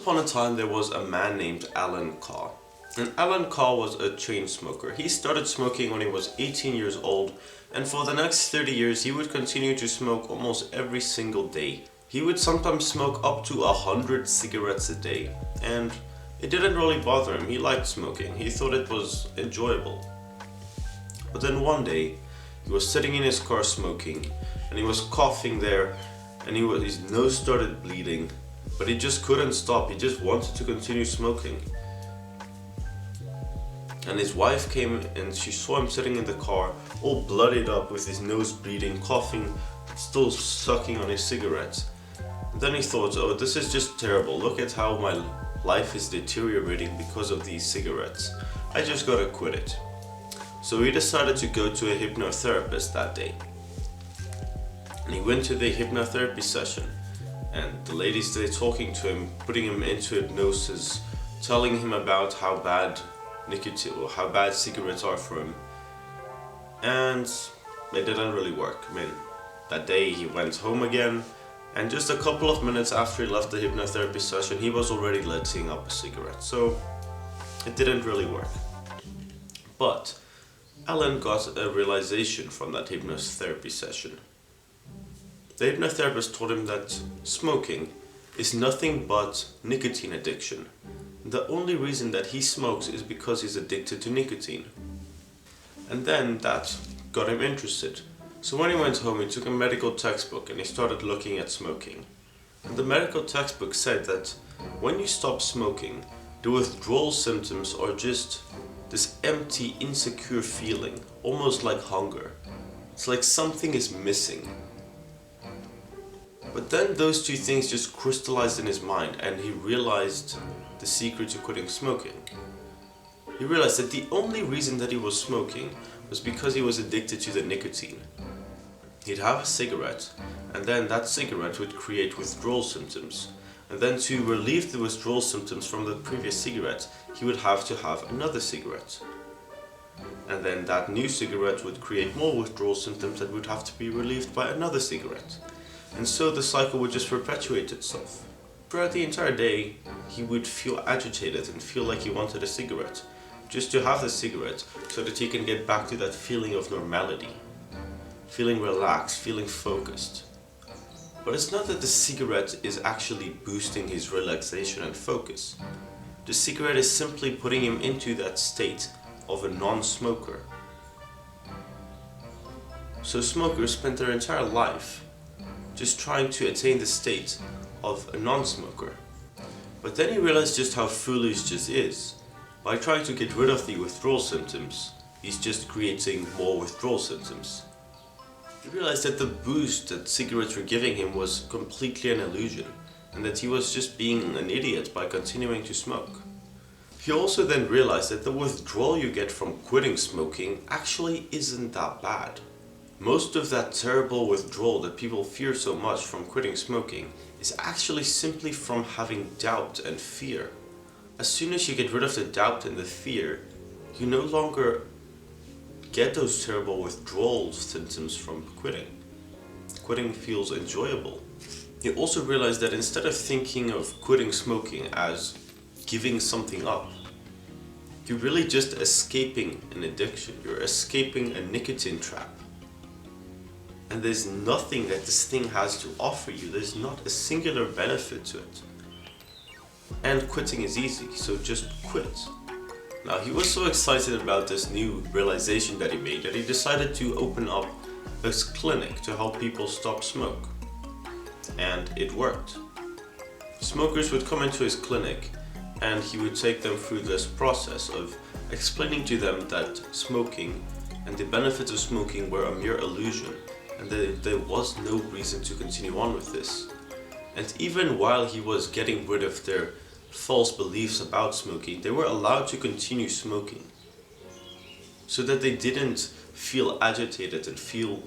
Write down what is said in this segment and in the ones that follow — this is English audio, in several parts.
upon a time there was a man named Alan Carr. And Alan Carr was a chain smoker. He started smoking when he was 18 years old, and for the next 30 years he would continue to smoke almost every single day. He would sometimes smoke up to 100 cigarettes a day, and it didn't really bother him. He liked smoking. He thought it was enjoyable. But then one day, he was sitting in his car smoking, and he was coughing there, and his nose started bleeding, but he just couldn't stop. He just wanted to continue smoking. And his wife came and she saw him sitting in the car, all bloodied up with his nose bleeding, coughing, still sucking on his cigarettes. And then he thought, oh, this is just terrible. Look at how my life is deteriorating because of these cigarettes. I just gotta quit it. So he decided to go to a hypnotherapist that day. And he went to the hypnotherapy session. And the ladies there talking to him, putting him into hypnosis, telling him about how bad nicotine or how bad cigarettes are for him. And it didn't really work. I mean, that day he went home again, and just a couple of minutes after he left the hypnotherapy session, he was already lighting up a cigarette. So it didn't really work. But Alan got a realization from that hypnotherapy session. The hypnotherapist told him that smoking is nothing but nicotine addiction. The only reason that he smokes is because he's addicted to nicotine. And then that got him interested. So when he went home, he took a medical textbook and he started looking at smoking. And the medical textbook said that when you stop smoking, the withdrawal symptoms are just this empty, insecure feeling, almost like hunger. It's like something is missing. But then those two things just crystallized in his mind, and he realized the secret to quitting smoking. He realized that the only reason that he was smoking was because he was addicted to the nicotine. He'd have a cigarette, and then that cigarette would create withdrawal symptoms. And then to relieve the withdrawal symptoms from the previous cigarette, he would have to have another cigarette. And then that new cigarette would create more withdrawal symptoms that would have to be relieved by another cigarette. And so the cycle would just perpetuate itself. Throughout the entire day, he would feel agitated and feel like he wanted a cigarette, just to have the cigarette so that he can get back to that feeling of normality, feeling relaxed, feeling focused. But it's not that the cigarette is actually boosting his relaxation and focus. The cigarette is simply putting him into that state of a non-smoker. So smokers spend their entire life just trying to attain the state of a non-smoker. But then he realized just how foolish this is. By trying to get rid of the withdrawal symptoms, he's just creating more withdrawal symptoms. He realized that the boost that cigarettes were giving him was completely an illusion, and that he was just being an idiot by continuing to smoke. He also then realized that the withdrawal you get from quitting smoking actually isn't that bad. Most of that terrible withdrawal that people fear so much from quitting smoking is actually simply from having doubt and fear. As soon as you get rid of the doubt and the fear, you no longer get those terrible withdrawal symptoms from quitting. Quitting feels enjoyable. You also realize that instead of thinking of quitting smoking as giving something up, you're really just escaping an addiction. You're escaping a nicotine trap. And there's nothing that this thing has to offer you. There's not a singular benefit to it. And quitting is easy, so just quit. Now, he was so excited about this new realization that he made that he decided to open up a clinic to help people stop smoke. And it worked. Smokers would come into his clinic and he would take them through this process of explaining to them that smoking and the benefits of smoking were a mere illusion, and that there was no reason to continue on with this. And even while he was getting rid of their false beliefs about smoking, they were allowed to continue smoking, so that they didn't feel agitated and feel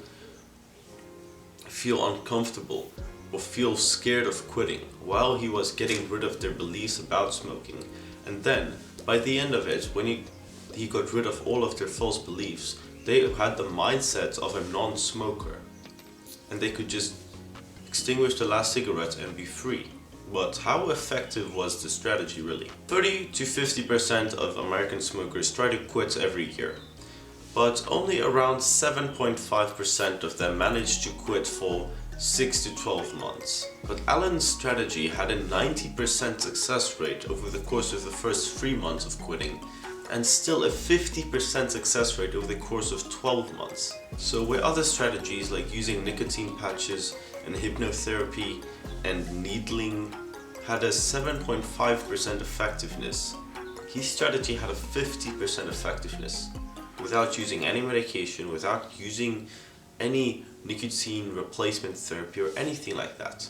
uncomfortable or feel scared of quitting while he was getting rid of their beliefs about smoking. And then, by the end of it, when he got rid of all of their false beliefs, they had the mindset of a non-smoker, and they could just extinguish the last cigarette and be free. But how effective was the strategy really? 30 to 50% of American smokers try to quit every year, but only around 7.5% of them manage to quit for 6 to 12 months. But Alan's strategy had a 90% success rate over the course of the first 3 months of quitting, and still a 50% success rate over the course of 12 months. So where other strategies like using nicotine patches and hypnotherapy and needling had a 7.5% effectiveness, his strategy had a 50% effectiveness without using any medication, without using any nicotine replacement therapy or anything like that.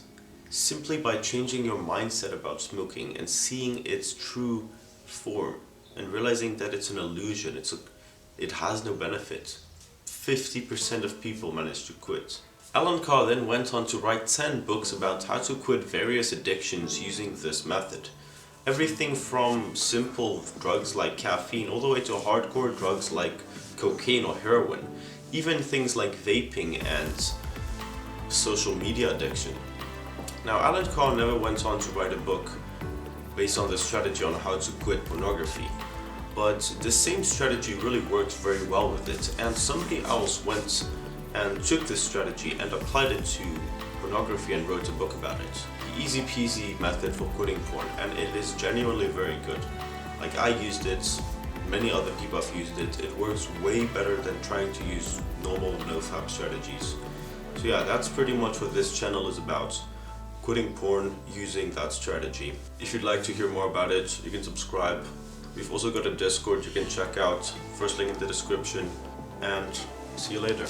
Simply by changing your mindset about smoking and seeing its true form and realizing that it's an illusion, it has no benefit. 50% of people manage to quit. Alan Carr then went on to write 10 books about how to quit various addictions using this method. Everything from simple drugs like caffeine all the way to hardcore drugs like cocaine or heroin, even things like vaping and social media addiction. Now, Alan Carr never went on to write a book based on the strategy on how to quit pornography, but the same strategy really worked very well with it, and somebody else went and took this strategy and applied it to pornography and wrote a book about it. The easy peasy method for quitting porn, and it is genuinely very good. Like, I used it, many other people have used it. It works way better than trying to use normal no-fap strategies. So yeah, that's pretty much what this channel is about. Quitting porn using that strategy. If you'd like to hear more about it, you can subscribe. We've also got a Discord you can check out. First link in the description, and see you later.